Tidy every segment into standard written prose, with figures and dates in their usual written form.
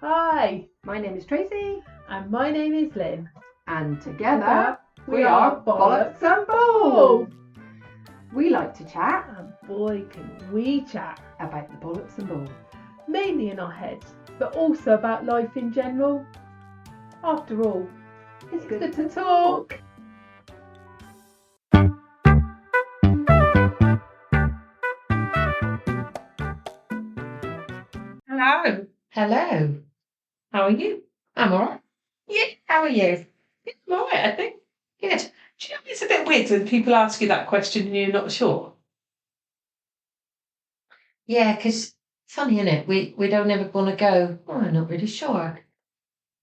Hi, My name is Tracy, and my name is Lynn. and together we are Bollocks and Boll. Boll. We like to chat And boy, can we chat. about the bollocks and boll. Mainly in our heads, but also about life in general. After all, it's good to talk. Hello. Hello. How are you? I'm all right. Yeah, how are you? I'm all right, I think. Good. Do you know it's a bit weird when people ask you that question and you're not sure? Yeah, because funny, isn't it? We don't ever want to go, oh, I'm not really sure.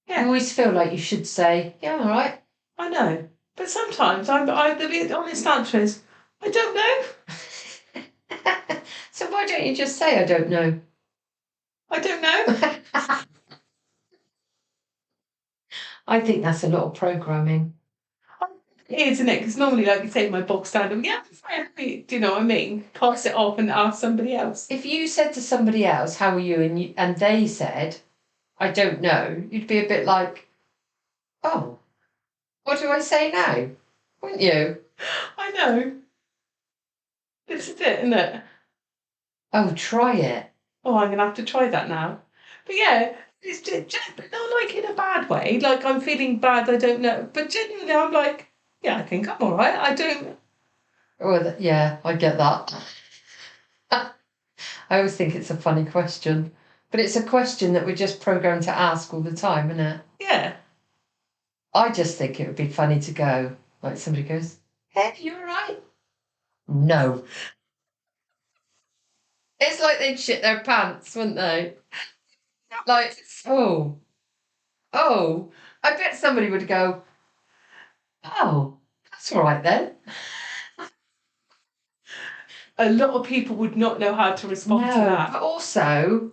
You Yeah, always feel like you should say, yeah, I'm all right. I know. But sometimes the honest answer is, I don't know. So why don't you just say, I don't know? I don't know. I think that's a lot of programming. It is, isn't it? Because normally, like you say, my bog standard, yeah, I'm fine. Do you know what I mean? Pass it off and ask somebody else. If you said to somebody else, how are you? And they said, I don't know, you'd be a bit like, oh, what do I say now? Wouldn't you? I know. This is it, isn't it? Oh, try it. Oh, I'm going to have to try that now. But yeah, it's just, but not like in a bad way. Like I'm feeling bad, I don't know. But genuinely, I'm like, yeah, I think I'm all right. I don't. Oh, yeah, I get that. I always think it's a funny question, but it's a question that we're just programmed to ask all the time, isn't it? Yeah. I just think it would be funny to go, like somebody goes, hey, you all right? No. It's like they'd shit their pants, wouldn't they? Like, oh, I bet somebody would go, oh, that's all right then. A lot of people would not know how to respond to No, that. but also,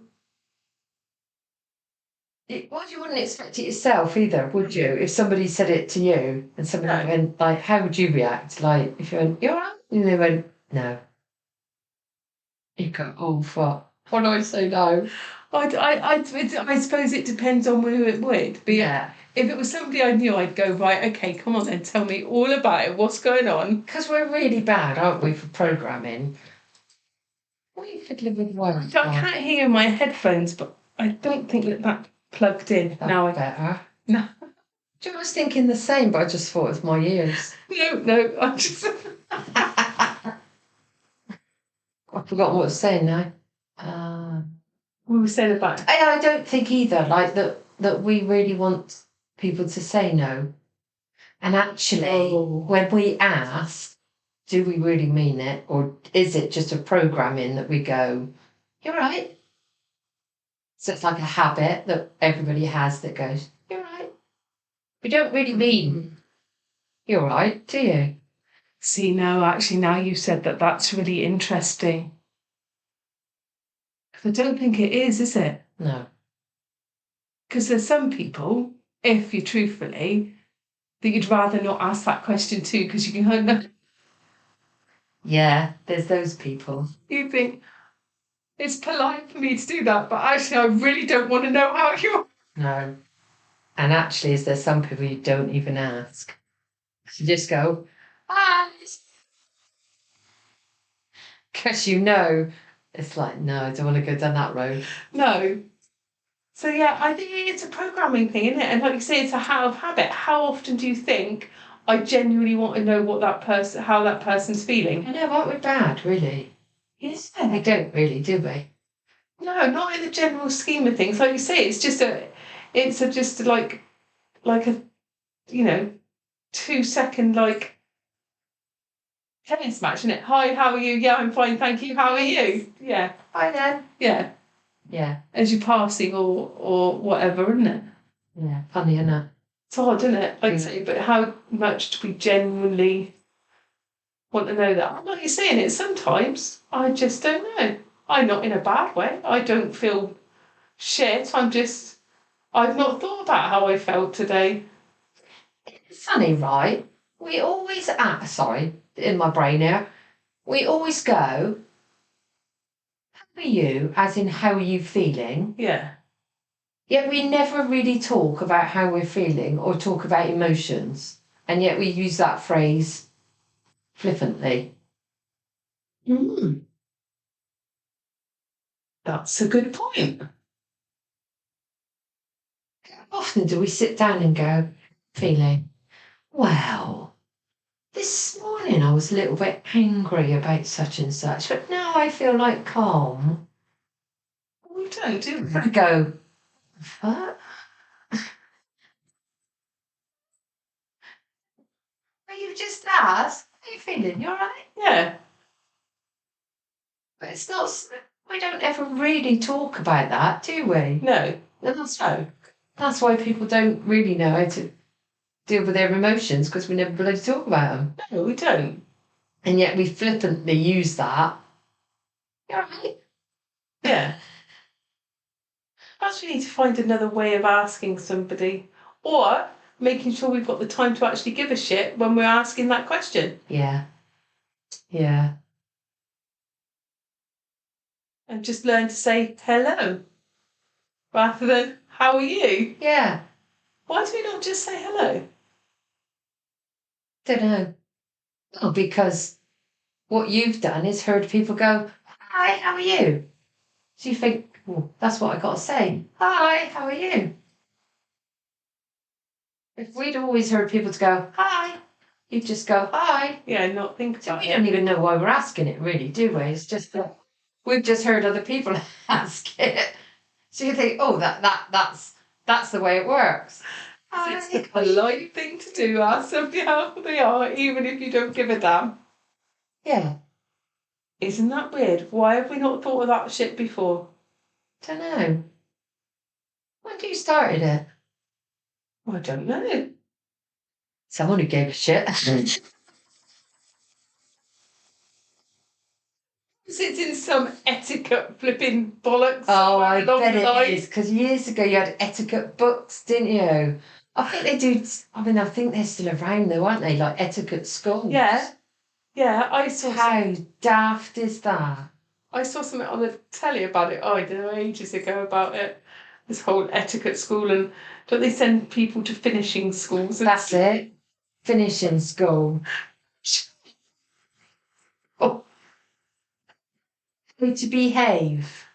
well, you wouldn't expect it yourself either, would you? If somebody said it to you and somebody No. went, like, how would you react? Like, if you went, you all right? And they went, no. You go, oh, fuck. What do I say now? I suppose it depends on who it would be. Yeah. If it was somebody I knew, I'd go, right, okay, come on then, tell me all about it. What's going on? Because we're really bad, aren't we, for programming? We could live with one. I can't hear in my headphones, but I don't think that plugged in. That's Now better. No. I was thinking the same, but I just thought it was my ears. No, I just. I've forgotten what I was saying now. We were saying about. I don't think either, like, that we really want people to say no. And actually, when we ask, do we really mean it? Or is it just a programming that we go, you're right? So it's like a habit that everybody has that goes, you're right. We don't really mean, you're right, do you? See, no, actually, now you said that, that's really interesting. I don't think it is it? No. Because there's some people, if you're truthfully, that you'd rather not ask that question to because you can know. Yeah, there's those people. You think it's polite for me to do that, but actually, I really don't want to know how you're. No. And actually, is there some people you don't even ask? You just go, ah, because you know, it's like, no, I don't want to go down that road. No. So yeah, I think it's a programming thing, isn't it? And like you say, it's a habit. How often do you think I genuinely want to know what how that person's feeling? I know, aren't we bad, really? Yes. We don't really, do we? No, not in the general scheme of things. Like you say, it's just like a 2 second like tennis match, isn't it? Hi, how are you? Yeah, I'm fine, thank you. How are you? Yeah. Hi then. Yeah. Yeah. As you're passing or whatever, isn't it? Yeah, funny, isn't it? It's odd, isn't it? Like I say, but how much do we genuinely want to know that? I'm like you're saying it, sometimes I just don't know. I'm not in a bad way. I don't feel shit. I've not thought about how I felt today. It's funny, right? We always sorry, in my brain here. We always go, how are you? As in, how are you feeling? Yeah. Yet we never really talk about how we're feeling or talk about emotions. And yet we use that phrase flippantly. Mm. That's a good point. How often do we sit down and go, feeling, well, this morning I was a little bit angry about such and such, but now I feel like calm. We don't, do we? I go, what? Well, you just asked, how are you feeling? You all right? Yeah. But it's not, we don't ever really talk about that, do we? No. And No. that's why people don't really know how to deal with their emotions, because we never bloody talk about them. No, we don't. And yet we flippantly use that. You're right. Yeah. Perhaps we need to find another way of asking somebody, or making sure we've got the time to actually give a shit when we're asking that question. Yeah. Yeah. And just learn to say hello rather than how are you? Yeah. Why do we not just say hello? Don't know. Well, because what you've done is heard people go, hi, how are you? So you think, well, that's what I got to say. Hi, how are you? If we'd always heard people to go, hi, you'd just go, hi. Yeah, not think So about we it. don't even know why we're asking it, really, do we? It's just that we've just heard other people ask it. So you think, oh, that's the way it works. It's the polite thing to do. Ask somebody how they are, even if you don't give a damn. Yeah. Isn't that weird? Why have we not thought of that shit before? Don't know. When you started it? I don't know. Someone who gave a shit. It's in some etiquette flipping bollocks. Oh, I along bet the it line. is. Because years ago you had etiquette books, didn't you? I think they do. I mean, I think they're still around though, aren't they? Like etiquette schools. Yeah. Yeah, I saw How daft is that? I saw something on the telly about it, I don't know, ages ago about it. This whole etiquette school, and don't they send people to finishing schools? That's it. Finishing school. Oh, How to behave.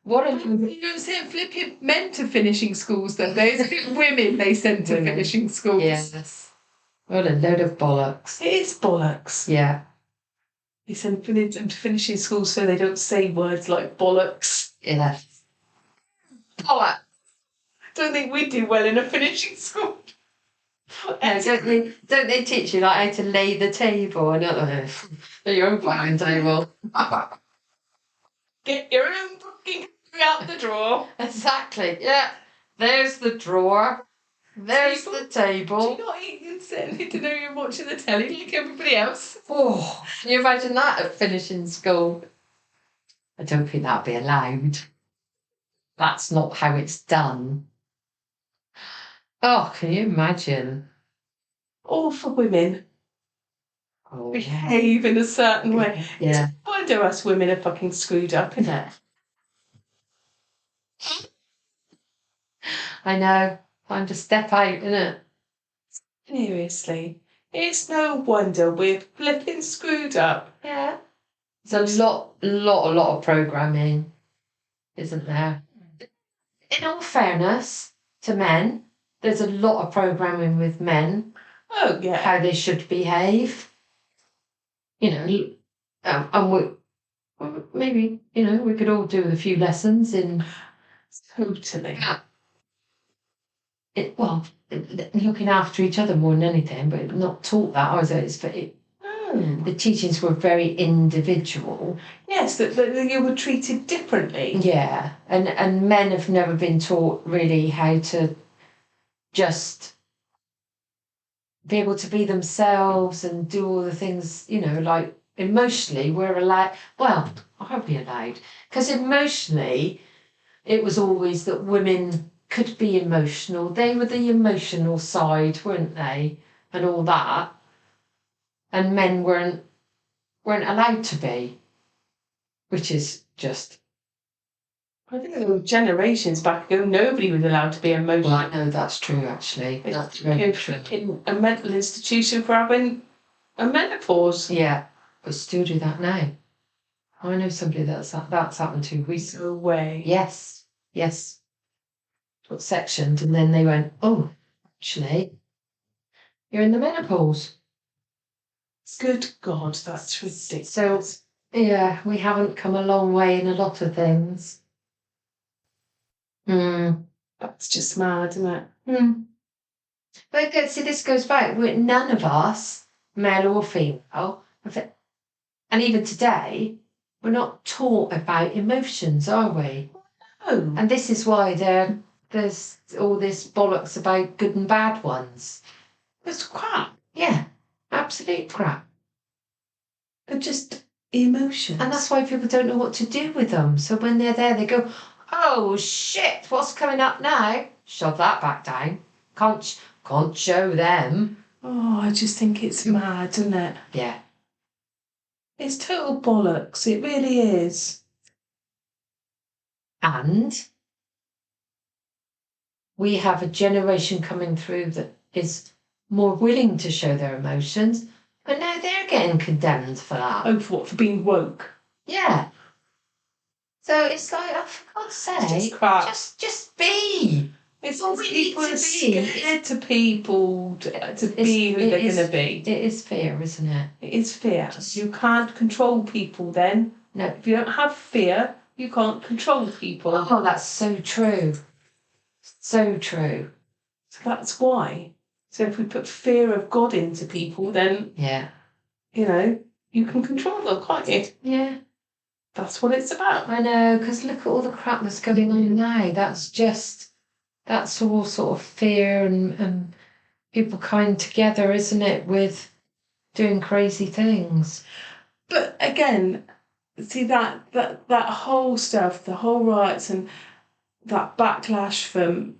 What a you don't send flipping men to finishing schools, though. There's women they send to Women. finishing schools. Yes. What a load of bollocks. It is bollocks. Yeah. They send them to finishing schools so they don't say words like bollocks. Yeah. Bollocks. Don't think we do well in a finishing school. No, don't they teach you like how to lay the table and your own fucking table? Get your own fucking out the drawer. Exactly. Yeah. There's the drawer. There's the Do table. you not even sitting to know you're watching the telly like everybody else? Oh, can you imagine that at finishing school? I don't think that'd be allowed. That's not how it's done. Oh, can you imagine? Or for women, Oh, behave in a certain way. yeah. No wonder us women are fucking screwed up, isn't it? I know. Time to step out, innit? Seriously. It's no wonder we're flipping screwed up. Yeah. There's a lot of programming, isn't there? In all fairness to men, there's a lot of programming with men, Oh, yeah. how they should behave. You know, and maybe, we could all do a few lessons in Totally. looking after each other more than anything, but not taught that, was it? The teachings were very individual. Yes, that you were treated differently. Yeah, and men have never been taught really how to just be able to be themselves and do all the things, like emotionally we're allowed. Well, are we allowed? Because emotionally, it was always that women could be emotional. They were the emotional side, weren't they? And all that. And men weren't allowed to be, which is just I think there were generations back ago, nobody was allowed to be emotional. Well, I know that's true, actually. That's You're very true. in a mental institution for having a menopause. Yeah, but still do that now. I know somebody that's happened to recently. No way. Yes. Got sectioned, and then they went, oh, actually, you're in the menopause. Good God, that's ridiculous. So, yeah, we haven't come a long way in a lot of things. That's just mad, isn't it? But see, this goes back. None of us, male or female, and even today, we're not taught about emotions, are we? No. And this is why there's all this bollocks about good and bad ones. It's crap. Yeah, absolute crap. They're just emotions. And that's why people don't know what to do with them. So when they're there, they go, oh shit, what's coming up now? Shove that back down. Can't show them. Oh, I just think it's mad, isn't it? Yeah. It's total bollocks. It really is. And we have a generation coming through that is more willing to show their emotions, but now they're getting condemned for that. Oh, for what? For being woke? Yeah. So it's like, oh, for God's sake, Just crap. Just be. It's all all we people need are to be. scared to people to be who they're going to be. It is fear, isn't it? It is fear. You can't control people then. No. If you don't have fear, you can't control people. Oh, that's so true. So true. So that's why. So if we put fear of God into people, then, Yeah. you know, you can control them, can't you? Yeah. That's what it's about. I know, because look at all the crap that's going on now. That's all sort of fear and people coming together, isn't it, with doing crazy things. But again, see that whole stuff, the whole riots and that backlash from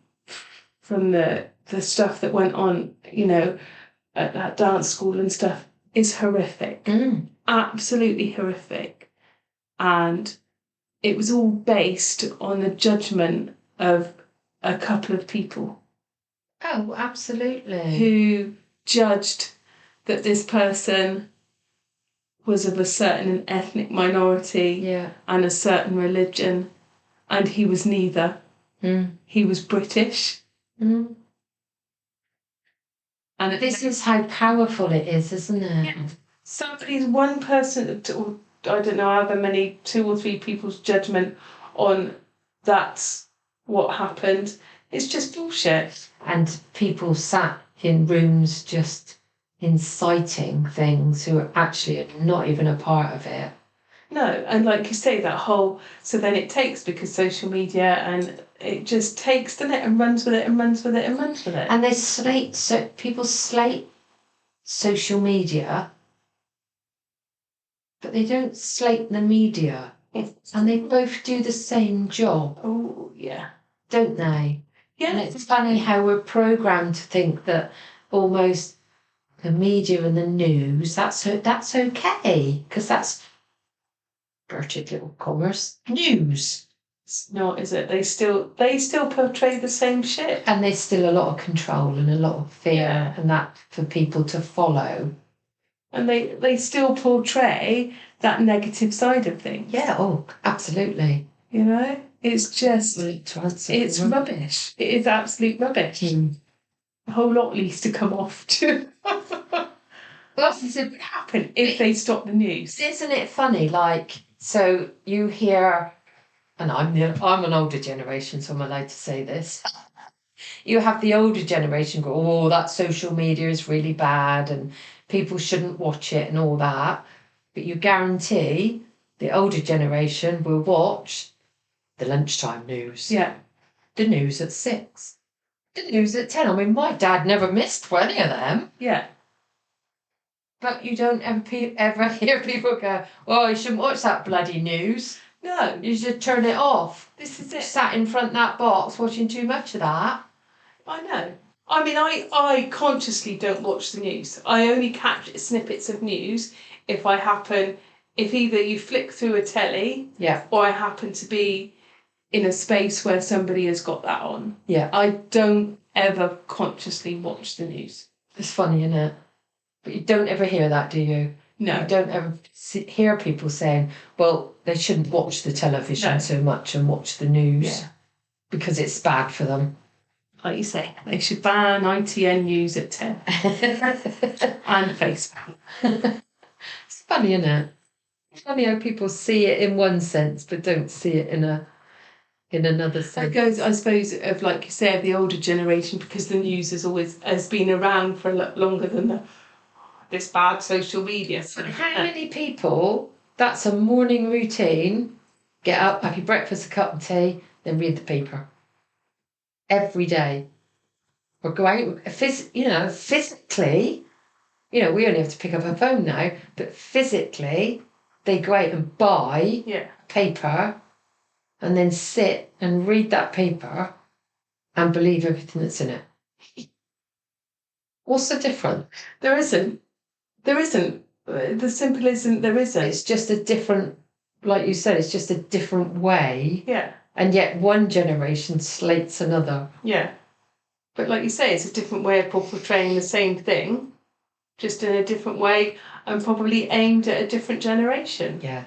the stuff that went on, you know, at that dance school and stuff is horrific. Absolutely horrific. And it was all based on the judgment of a couple of people. Oh, absolutely. Who judged that this person was of a certain ethnic minority and a certain religion, and he was neither. He was British. And this is how powerful it is, isn't it? Yeah. One person, or I don't know however many, 2 or 3 people's judgment on that's what happened. It's just bullshit. And people sat in rooms just inciting things who are actually not even a part of it. No, and like you say, that whole, so then it takes, because social media, and it just takes, doesn't it, and runs with it and runs with it and runs with it. And people slate social media, but they don't slate the media. And they both do the same job. Oh, yeah. Don't they? Yeah. And it's funny how we're programmed to think that almost the media and the news, that's okay, because that's inverted little commas news. It's not, is it? They still portray the same shit. And there's still a lot of control and a lot of fear and that for people to follow. And they still portray that negative side of things. Yeah, oh, absolutely. You know? It's just, it's rubbish. It is absolute rubbish. A whole lot needs to come off too. What would happen if they stop the news? Isn't it funny? Like, so you hear, and I'm an older generation, so I'm allowed to say this. You have the older generation go, oh, that social media is really bad and people shouldn't watch it and all that. But you guarantee the older generation will watch the lunchtime news. Yeah. The news at 6. The news at 10. I mean, my dad never missed any of them. Yeah. But you don't ever hear people go, oh, you shouldn't watch that bloody news. No. You should turn it off. This is it. Sat in front of that box watching too much of that. I know. I mean, I consciously don't watch the news. I only catch snippets of news if either you flick through a telly, or I happen to be in a space where somebody has got that on. Yeah. I don't ever consciously watch the news. It's funny, isn't it? But you don't ever hear that, do you? No. You don't ever hear people saying, well, they shouldn't watch the television so much and watch the news because it's bad for them. Like you say, they should ban ITN News at 10 and Facebook. It's funny, isn't it? It's funny how people see it in one sense but don't see it in another sense. It goes, I suppose, of like you say, of the older generation, because the news has been around for a lot longer than this bad social media. But how many people, that's a morning routine, get up, have your breakfast, a cup of tea, then read the paper. Every day. Or go out, physically, we only have to pick up a phone now, but physically, they go out and buy paper and then sit and read that paper and believe everything that's in it. What's the difference? There isn't. The simple isn't, there isn't. It's just a different, like you said, it's just a different way. Yeah. And yet one generation slates another. Yeah. But like you say, it's a different way of portraying the same thing, just in a different way, and probably aimed at a different generation. Yeah.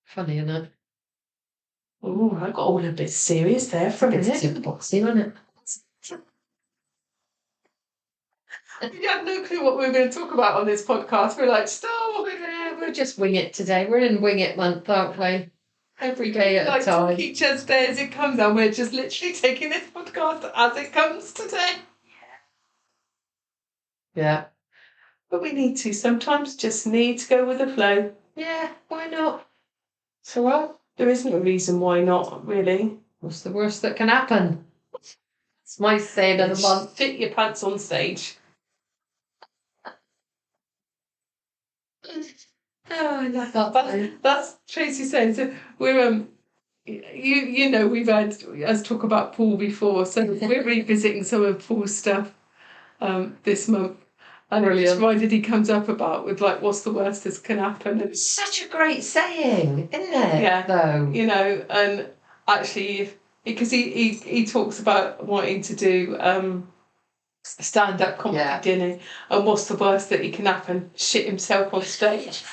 Funny, isn't it? Oh, I got all a bit serious there for a minute. It's super boxy, wasn't it? We had no clue what we were going to talk about on this podcast. We're like, stop. We'll just wing it today. We're in Wing It month, aren't we? Every day at a time. Talk each other's day as it comes, and we're just literally taking this podcast as it comes today. Yeah. But we need to. Sometimes just need to go with the flow. Yeah, why not? So what? There isn't a reason why not, really. What's the worst that can happen? It's my saying of the month. Fit your pants on stage. Oh, I love that. That's Tracy saying. So we're we've had us talk about Paul before, so we're revisiting some of Paul's stuff this month. And Brilliant. why did he comes up about with like what's the worst that can happen? And, Such a great saying, isn't it? Yeah. Though. And actually because he talks about wanting to do stand-up comedy dinner, and what's the worst that he can happen? Shit himself on stage.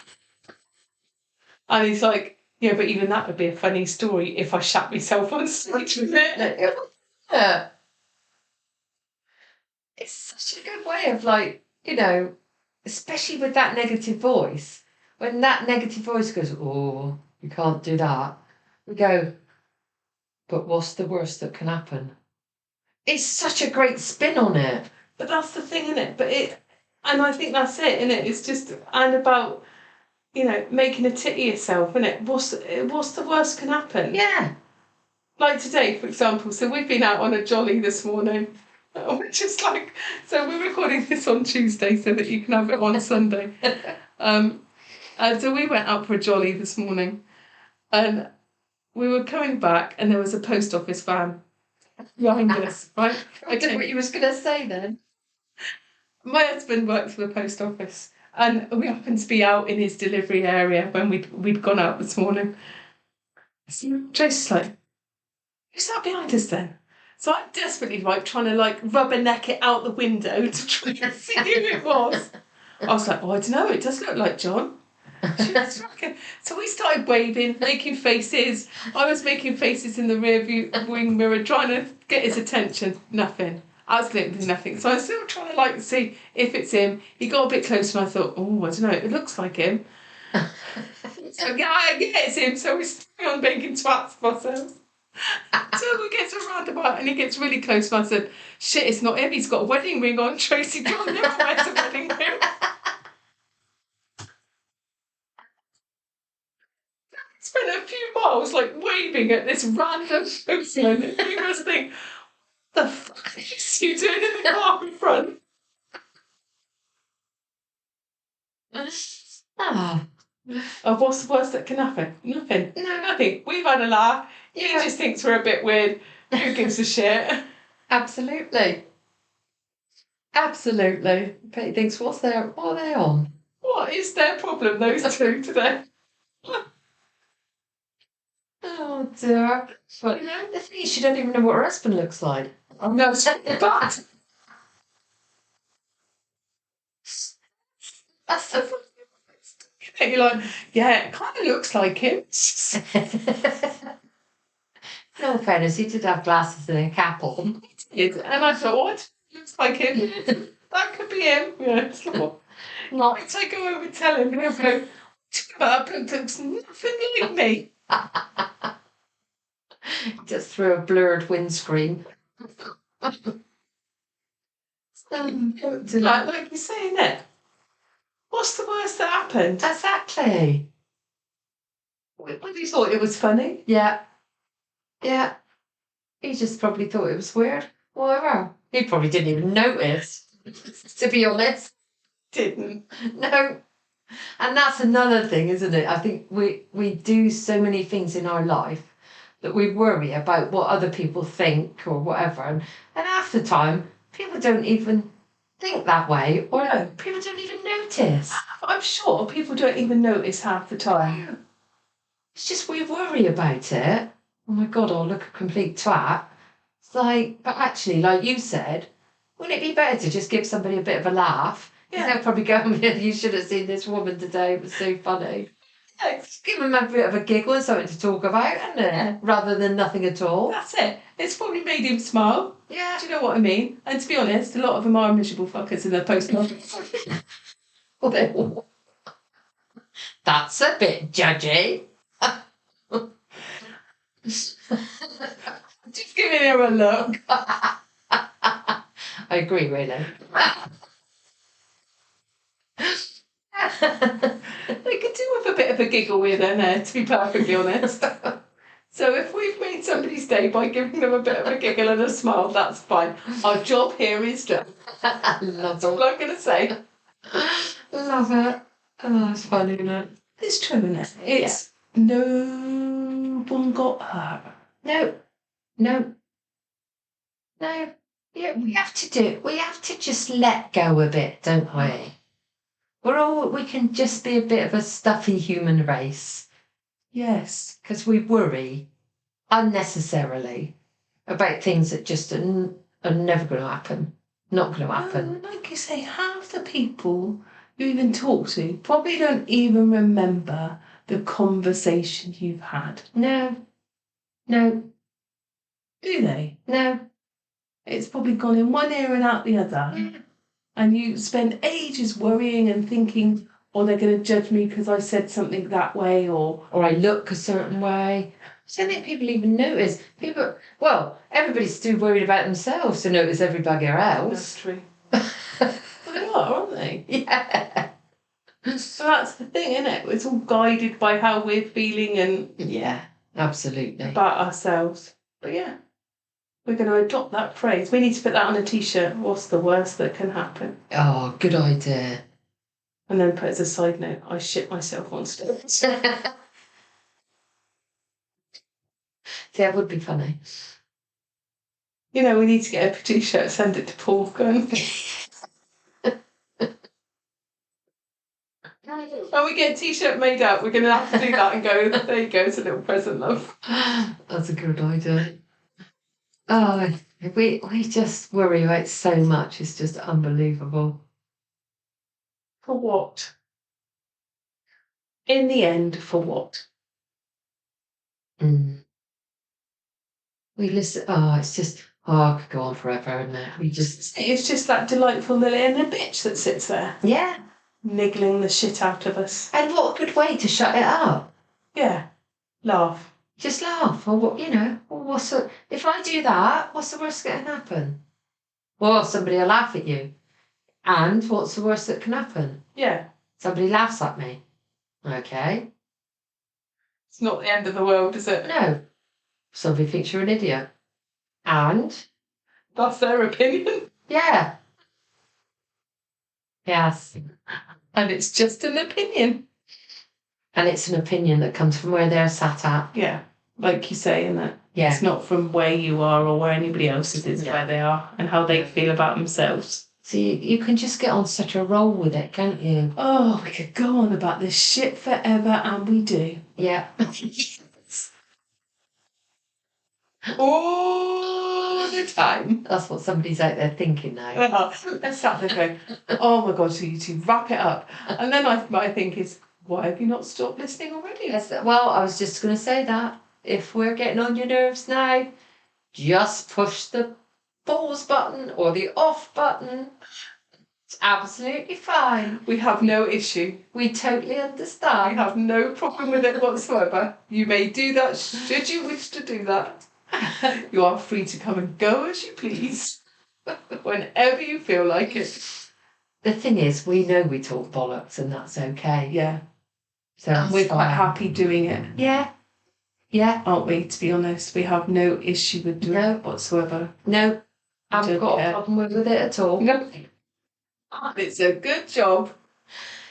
And he's like, yeah, but even that would be a funny story if I shat myself on stage with it. Yeah. It's such a good way of especially with that negative voice. When that negative voice goes, oh, you can't do that. We go, but what's the worst that can happen? It's such a great spin on it. But that's the thing, isn't it? And I think that's it, isn't it? It's just, and about, making a tit of yourself, isn't it? What's the worst can happen? Yeah. Like today, for example, so we've been out on a jolly this morning. We're just so we're recording this on Tuesday so that you can have it on Sunday. And so we went out for a jolly this morning, and we were coming back, and there was a post office van behind us, right? I don't know what you was going to say then. My husband works for the post office, and we happened to be out in his delivery area when we'd gone out this morning. So Tracy's like, who's that behind us then? So I'm desperately trying to rubberneck it out the window to try and see who it was. I was like, I don't know, it does look like John. So we started waving, making faces. I was making faces in the rear wing mirror, trying to get his attention. Nothing. Absolutely nothing. So I was still trying to see if it's him. He got a bit closer and I thought, oh, I don't know, it looks like him. So yeah, it's him. So we start on making twats of ourselves. So we get to a roundabout and he gets really close and I said, shit, it's not him, he's got a wedding ring on. Tracy John never wears a wedding ring. Spent a few miles waving at this random postman, and you must think, what the fuck is you doing in the car in front? What's the worst that can happen? Nothing. No, nothing. We've had a laugh. He just thinks we're a bit weird. Who gives a shit? Absolutely. Absolutely. But he thinks, what are they on? What is their problem, those two, today? Oh, Oh dear. But the thing is, she don't even know what her husband looks like. Oh no, it's bad. That's the You're like, yeah, it kind of looks like him. No fairness, he did have glasses and a cap on. And I thought, what? Looks like him. That could be him. Yeah, it's not. Not Once I go over and tell him, he'll go, up and looks nothing like me. just through a blurred windscreen. Like you're saying it. What's the worst that happened? Exactly. When you thought it was funny? Yeah. Yeah. He just probably thought it was weird. Whatever. He probably didn't even notice, to be honest. Didn't. No. And that's another thing, isn't it? I think we do so many things in our life that we worry about what other people think or whatever. And half the time, people don't even think that way, or No. people don't even notice. I'm sure people don't even notice half the time. It's just we worry about it. Oh my God, I'll look a complete twat. It's like, but actually, like you said, wouldn't it be better to just give somebody a bit of a laugh? Yeah. They'll probably go, you should have seen this woman today, it was so funny. Yeah, Just give them a bit of a giggle and something to talk about, isn't it? Yeah. Rather than nothing at all. that's it. It's probably made him smile. Yeah. Do you know what I mean? And to be honest, a lot of them are miserable fuckers in their post office. That's a bit judgy. Just giving her a look. I agree, really. They could do with a bit of a giggle with her there, to be perfectly honest. So if we've made somebody's day by giving them a bit of a giggle and a smile, that's fine. Our job here is done. Love That's all I'm going to say. Love it. Oh, it's funny, isn't it? It's true, isn't it? It's no one got hurt. No. Yeah, we have to do it. We have to just let go a bit, don't we? We can just be a bit of a stuffy human race Yes. because we worry unnecessarily about things that just are never going to happen. Not going to happen. No, like you say, half the people you even talk to probably don't even remember the conversation you've had. No. Do they? No. It's probably gone in one ear and out the other. Yeah. And you spend ages worrying and thinking, oh, they're going to judge me because I said something that way, or I look a certain way. I don't think people even notice. Everybody's still worried about themselves to notice everybody else. that's true. They are, aren't they? Yeah. So that's the thing, isn't it? It's all guided by how we're feeling and Yeah, absolutely. about ourselves. But yeah, we're going to adopt that phrase. We need to put that on a t-shirt. What's the worst that can happen? Oh, good idea. And then put as a side note, I shit myself on stage. That would be funny. You know, we need to get a t-shirt, send it to Paul. Go and when we get a t-shirt made up, we're going to have to do that and go, there you go, it's a little present, love. That's a good idea. Oh, we just worry about so much. It's just unbelievable. For what? In the end, for what? Mm. We listen. Oh, it's just. Oh, I could go on forever, isn't it? It's just that delightful little inner bitch that sits there, Yeah. niggling the shit out of us. And what a good way to shut it up. Yeah, laugh. Just laugh, or what, if I do that, what's the worst that can happen? Well, somebody will laugh at you. And what's the worst that can happen? Yeah, Somebody laughs at me. Okay. it's not the end of the world, is it? No. Somebody thinks you're an idiot. And? That's their opinion. Yeah. Yes. And it's just an opinion. And it's an opinion that comes from where they're sat at. Yeah, like you say, isn't it? Yeah. It's not from where you are or where anybody else is, Yeah. where they are and how they feel about themselves. So you can just get on such a roll with it, can't you? Oh, we could go on about this shit forever, and we do. Yeah. all the time. That's what somebody's out there thinking now. Let's start there going, oh my God, so you two wrap it up. And then my think is, why have you not stopped listening already? Yes, well, I was just going to say that. If we're getting on your nerves now, just push the pause button or the off button. It's absolutely fine. We have no issue. We totally I understand. have no problem with it whatsoever. You may do that should you wish to do that. You are free to come and go as you please. Whenever you feel like it. The thing is, we know we talk bollocks and that's okay. Yeah. So And we're it's quite fine. happy doing it. Yeah. Yeah. Aren't we, to be honest? We have no issue with doing No. it whatsoever. No, I haven't Don't got care. a problem with it at all. No. It's a good job.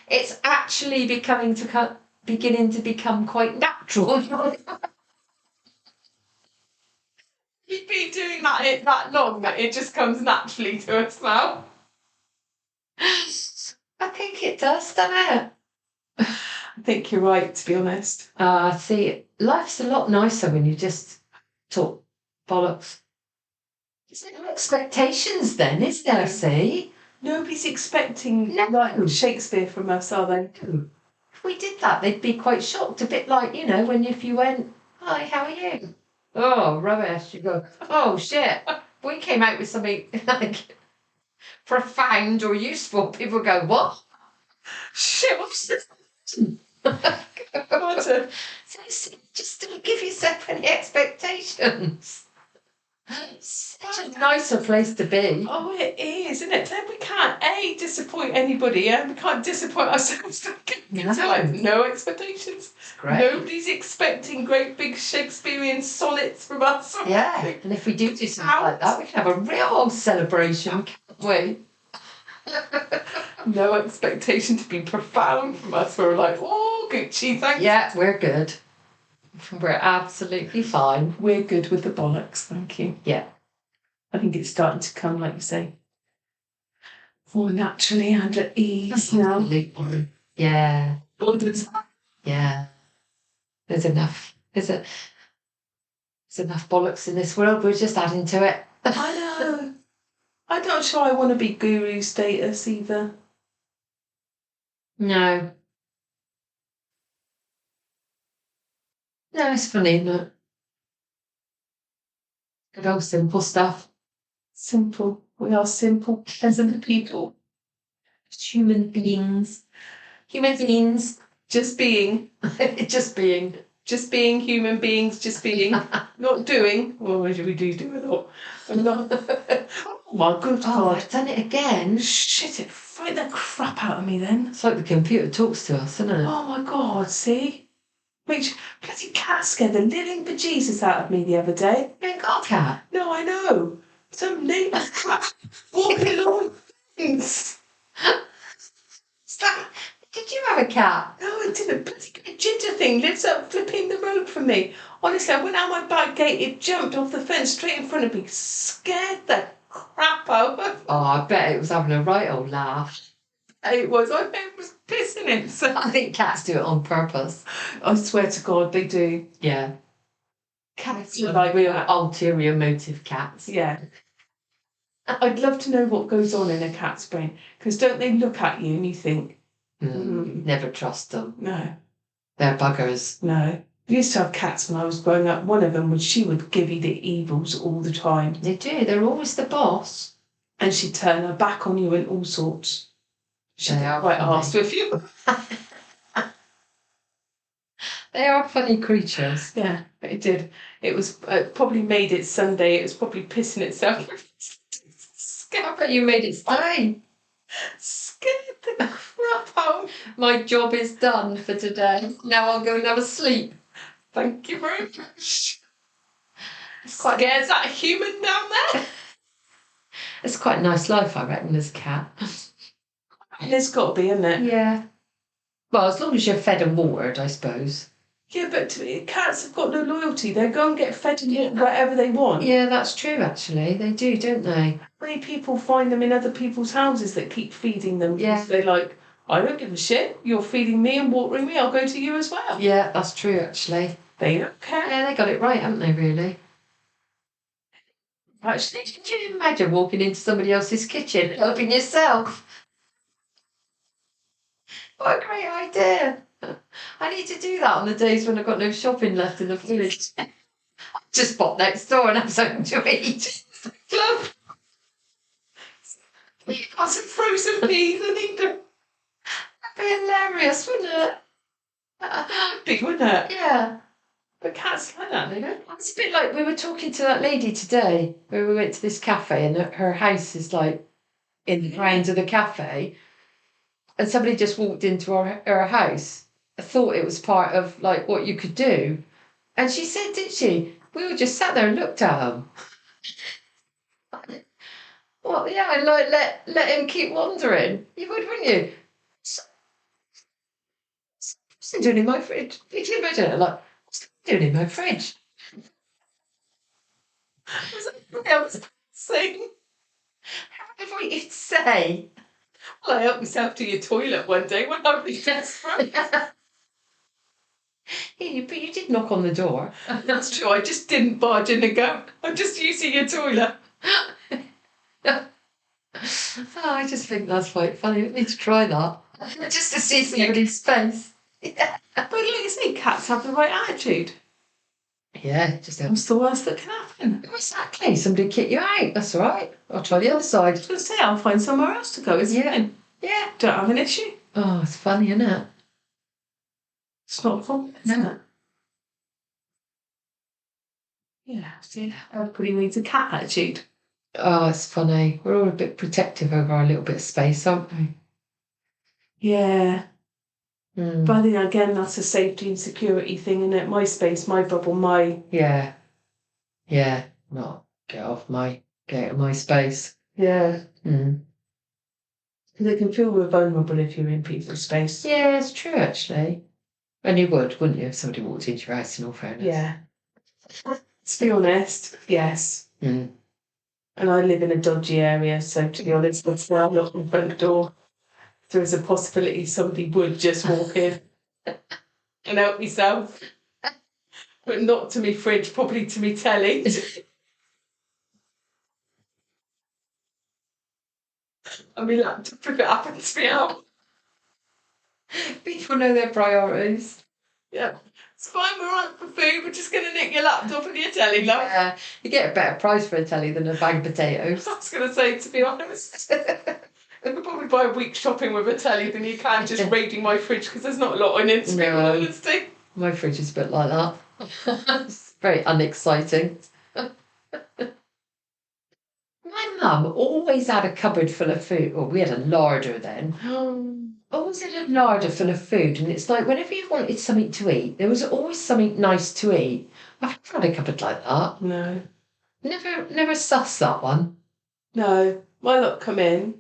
It's actually beginning to become quite natural. You've been doing that long that it just comes naturally to us now. I think it does, doesn't it? I think you're right, to be honest. See, life's a lot nicer when you just talk bollocks. There's no expectations then, is there, No. see? Nobody's expecting No. like Shakespeare from us, are they? If we did that, they'd be quite shocked. A bit like, if you went, hi, how are you? Oh, rubbish. You go, oh, shit. We came out with something like profound or useful. People go, what? Shit, what's this? What a- Just don't give yourself any expectations. Such a nicer place to be. Oh, it is, isn't it? Then we can't disappoint anybody, and we can't disappoint ourselves. No. So like, no expectations. Great. Nobody's expecting great big Shakespearean sonnets from us. or Yeah, anything. and if we do something like that, we can have a real old celebration, can't we? No expectation to be profound from us. We're like, oh, Gucci, thanks. Yeah, we're good. We're absolutely fine. We're good with the bollocks, thank you. Yeah. I think it's starting to come, like you say, more naturally and at ease now. Absolutely. Yeah. Blunders. Yeah. There's enough. There's enough bollocks in this world. We're just adding to it. I know. I'm not sure I want to be guru status either. No. No, it's funny, isn't it? Good old simple stuff. Simple. We are simple, peasant people. Just human beings. Human beings. Just being. Just being. Just being human beings, just being. Not doing. Well, what should we do a lot? I'm not. Oh my good Oh, God. I've done it again. Shit, it frightened the crap out of me then. It's like the computer talks to us, isn't it? Oh my God, see? Which bloody cat scared the living bejesus out of me the other day. You ain't got a cat. No, I know. Some neighbour's cat walking along things. Did you have a cat? No, it didn't. Bloody ginger thing lives up flipping the road from me. Honestly, I went out my back gate, it jumped off the fence straight in front of me, scared the crap out of me. Oh, I bet it was having a right old laugh. It was. I was pissing it. So. I think cats do it on purpose. I swear to God, they do. Yeah. Cats Are are like real that. ulterior motive cats. Yeah. I'd love to know what goes on in a cat's brain. Because don't they look at you and you think, Never trust them. no, They're buggers. no. I used to have cats when I was growing up. One of them, she would give you the evils all the time. They do. They're always the boss. And she'd turn her back on you and all sorts. She'd They get are quite funny. arsed with you. They are funny creatures. Yeah, but it did. It was probably made it Sunday. It was probably pissing itself. I bet you made it stay. Scared the crap out. My job is done for today. Now I'll go and have a sleep. Thank you very much. Scares that human down there. It's quite a nice life, I reckon, as a cat. It's got to be, isn't it? Yeah. Well, as long as you're fed and watered, I suppose. Yeah, but cats have got no loyalty. They go and get fed and eat whatever they want. Yeah, that's true, actually. They do, don't they? Many people find them in other people's houses that keep feeding them. Yeah. They're like, I don't give a shit. You're feeding me and watering me. I'll go to you as well. Yeah, that's true, actually. They don't care. Yeah, they got it right, haven't they, really? Actually, can you imagine walking into somebody else's kitchen and helping yourself? What a great idea. I need to do that on the days when I've got no shopping left in the fridge. Just pop next door and have something to eat. Club. Got some frozen peas. I need them. That'd be hilarious, wouldn't it? Big, wouldn't it? Yeah. But cats like that, they don't. It's a bit like we were talking to that lady today, where we went to this cafe, and her house is like in the grounds of the cafe, and somebody just walked into her house. I thought it was part of like what you could do, and she said, didn't she? We all just sat there and looked at them. Well, yeah, and like let him keep wandering. You would, wouldn't you? What's he doing in my fridge? Can you imagine it? Like, what's he doing in my fridge? I was saying, Whatever you'd say. well, I helped myself to your toilet one day when I was desperate. Yeah, but you did knock on the door. That's true. I just didn't barge in and go, I'm just using your toilet. Oh, I just think that's quite funny. We need to try that. Just to see somebody's face. But like you say, cats have the right attitude. Yeah, just What's the worst that can happen? exactly. Somebody kick you out. That's all right. I'll try the other side. I was going to say, I'll find somewhere else to go. It's Yeah. fine. Yeah. Don't have an issue. Oh, it's funny, isn't it? It's not a problem, isn't it? Yeah, see, everybody needs a cat attitude. Oh, it's funny. We're all a bit protective over our little bit of space, aren't we? Yeah. Mm. But then again, that's a safety and security thing, isn't it? My space, my bubble, my... Yeah. Yeah. Not get out of my space. Yeah. Mm. Because it can feel more vulnerable if you're in people's space. Yeah, it's true, actually. And you would, wouldn't you, if somebody walked into your house, in all fairness? Yeah. To be honest, yes. Mm. And I live in a dodgy area, so to be honest, that's why I'm not in the front door. There is a possibility somebody would just walk in and help myself. But not to me fridge, probably to me telly. And my laptop if it happens to be out. People know their priorities. Yeah. It's fine, we're right for food, we're just going to nick your laptop and your telly, love. Yeah, you get a better price for a telly than a bag of potatoes. I was going to say, to be honest, I could probably buy a week's shopping with a telly than you can just raiding my fridge because there's not a lot on it, to be honest. My fridge is a bit like that. It's very unexciting. My mum always had a cupboard full of food. Well, we had a larder then. Always had a larder full of food, and it's like whenever you wanted something to eat, there was always something nice to eat. I've never had a cupboard like that. No. Never sussed that one. No. My lot come in,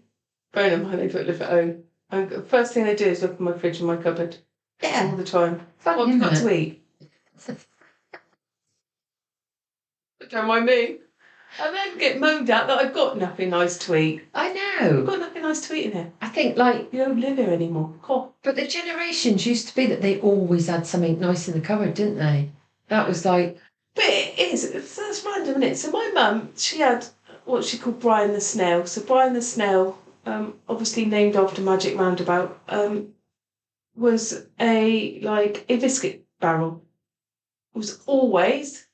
bearing in mind they don't live at home, and the first thing they do is look at my fridge and my cupboard. Yeah. All the time. Funny, What have you got isn't to eat? Don't mind me. And then get moaned at that I've got nothing nice to eat. I I've know. got nothing nice to eat in here. I think like, You don't live here anymore. Cool. but the generations used to be that they always had something nice in the cupboard, didn't they? That was like, But it is. That's random, isn't it? So my mum, she had what she called Brian the Snail. So Brian the Snail, obviously named after Magic Roundabout, was a biscuit barrel. It was always,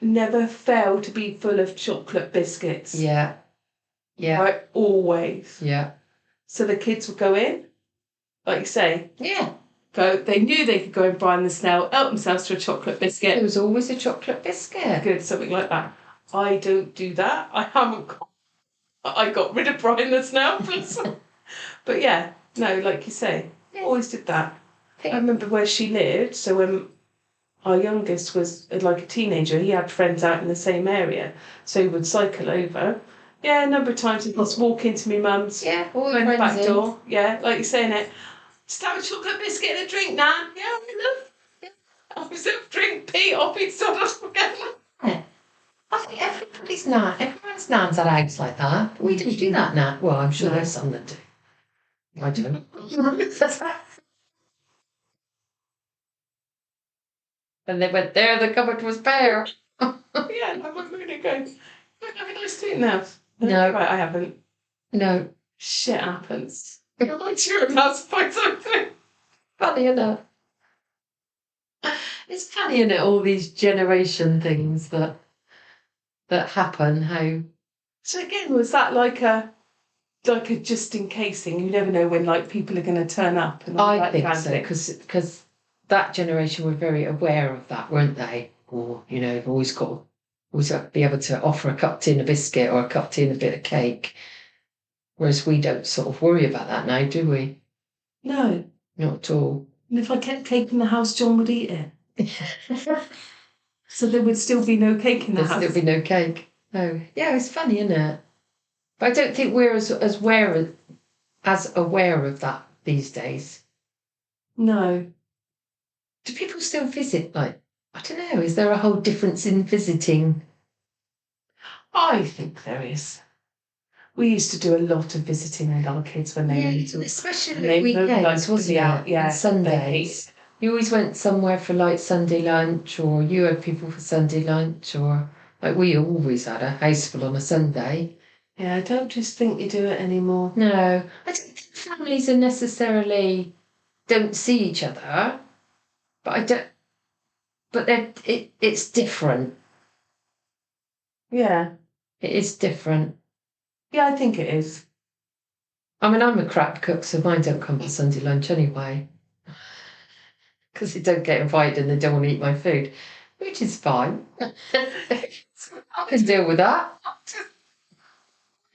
never failed to be full of chocolate biscuits. yeah. Yeah. Right? Always. Yeah. So the kids would go in, like you say, Yeah. they knew they could go and Brian the Snail, help themselves to a chocolate biscuit. There was always a chocolate biscuit. Good, something like that. I don't do that. I got rid of Brian the Snail. But yeah, no, like you say, always did that. I remember where she lived, so when our youngest was like a teenager, he had friends out in the same area, so he would cycle over. Yeah, a number of times he'd just walk into my mum's. Yeah, all Go in the friends back in. door. Yeah, like you're saying it. Just have a chocolate biscuit and a drink, Nan. Yeah, we love. Yeah. Have yourself drink, Pete, off each side of together. Yeah. I think everyone's nan's had eggs like that. We don't do that now. Well, I'm sure there's some that do. I don't. And they went there, the cupboard was bare. Yeah, and I went moon and going, have a nice roast too? No. No. Right, I haven't. No. Shit happens. I'm sure that's by something. Funny, isn't it? It's funny, isn't it? All these generation things that happen. How So again, was that like a just in case thing? You never know when like people are going to turn up. And all I that think kind of so, thing. because that generation were very aware of that, weren't they? Or they've always got to be able to offer a cup of tea and a biscuit or a cup of tea and a bit of cake. Whereas we don't sort of worry about that now, do we? No. Not at all. And if I kept cake in the house, John would eat it. So there would still be no cake in the There'd house. still be no cake. No. Yeah, it's funny, isn't it? But I don't think we're as aware of that these days. No. Do people still visit? Like, I don't know. Is there a whole difference in visiting? I think there is. We used to do a lot of visiting with our kids when they were little. Especially They at weekends, like to wasn't be it? out, yeah, And Sundays. You always went somewhere for like Sunday lunch, or you had people for Sunday lunch, or like we always had a house full on a Sunday. Yeah, I don't just think you do it anymore. No, I don't think families are necessarily don't see each other, but I don't. But it's different. Yeah. It is different. Yeah, I think it is. I mean, I'm a crap cook, so mine don't come for Sunday lunch anyway. Because they don't get invited and they don't want to eat my food, which is fine. I can deal with that.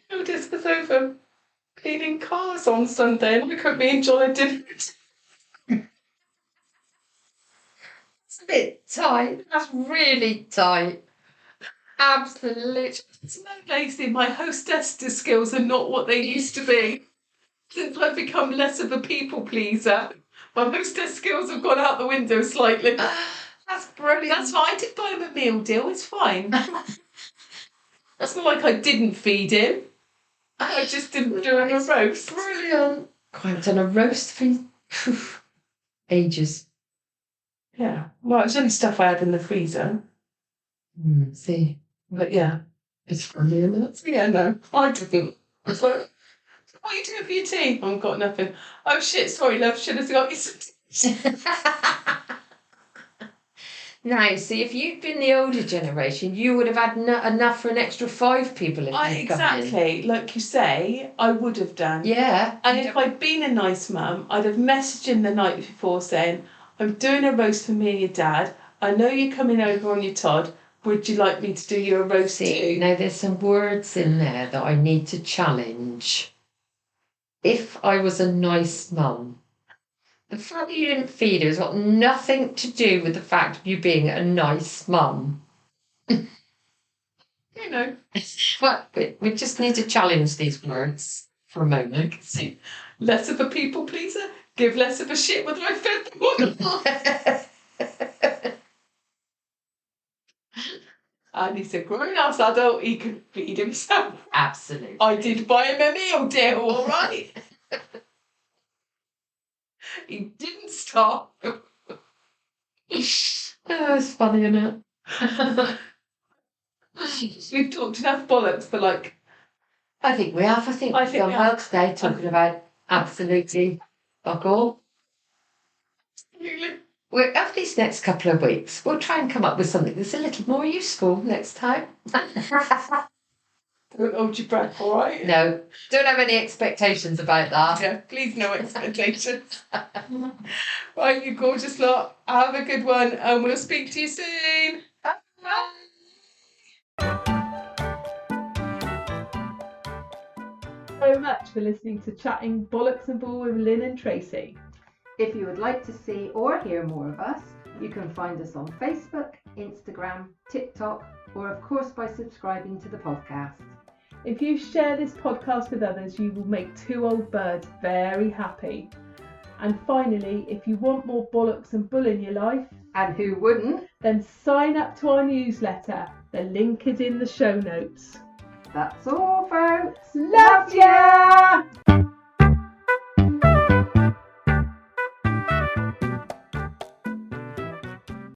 I just was over cleaning cars on Sunday and look at me and John dinner. It's a bit tight. That's really tight. Absolutely. It's no lazy. My hostess skills are not what they used to be. Since I've become less of a people pleaser, my hostess skills have gone out the window slightly. That's brilliant. That's fine. I did buy him a meal deal. It's fine. That's not like I didn't feed him. I just didn't do him a roast. Brilliant. I've done a roast for ages. Yeah. Well, it was only stuff I had in the freezer. See. But yeah. It's funny, isn't it? Yeah, no. I didn't. It's like, what are you doing for your tea? I've got nothing. Oh shit, sorry love, should have got you some tea. Now, see, if you'd been the older generation, you would have had enough for an extra 5 people if they'd come in. Exactly, like you say, I would have done. Yeah. And if I'd been a nice mum, I'd have messaged him the night before saying, I'm doing a roast for me and your dad. I know you're coming over on your Todd. Would you like me to do you a roast too? Now, there's some words in there that I need to challenge. If I was a nice mum, the fact that you didn't feed her has got nothing to do with the fact of you being a nice mum. You know. But we just need to challenge these words for a moment. See, less of a people pleaser, give less of a shit whether I fed them or not. And he's a grown-ass adult, he can feed himself. Absolutely. I did buy him a meal deal, all right? He didn't stop. Oh, it's funny, isn't it? We've talked enough bollocks for like... I think we have. I think we've done well today talking about absolutely fuck all. We're, over these next couple of weeks, we'll try and come up with something that's a little more useful next time. Don't hold your breath, all right? No, don't have any expectations about that. Yeah, please no expectations. Right, you gorgeous lot. Have a good one and we'll speak to you soon. Bye. So much for listening to Chatting Bollocks and Bull with Lynn and Tracy. If you would like to see or hear more of us, you can find us on Facebook, Instagram, TikTok, or of course by subscribing to the podcast. If you share this podcast with others, you will make 2 old birds very happy. And finally, if you want more bollocks and bull in your life, And who wouldn't? then sign up to our newsletter. The link is in the show notes. That's all, folks. Love ya!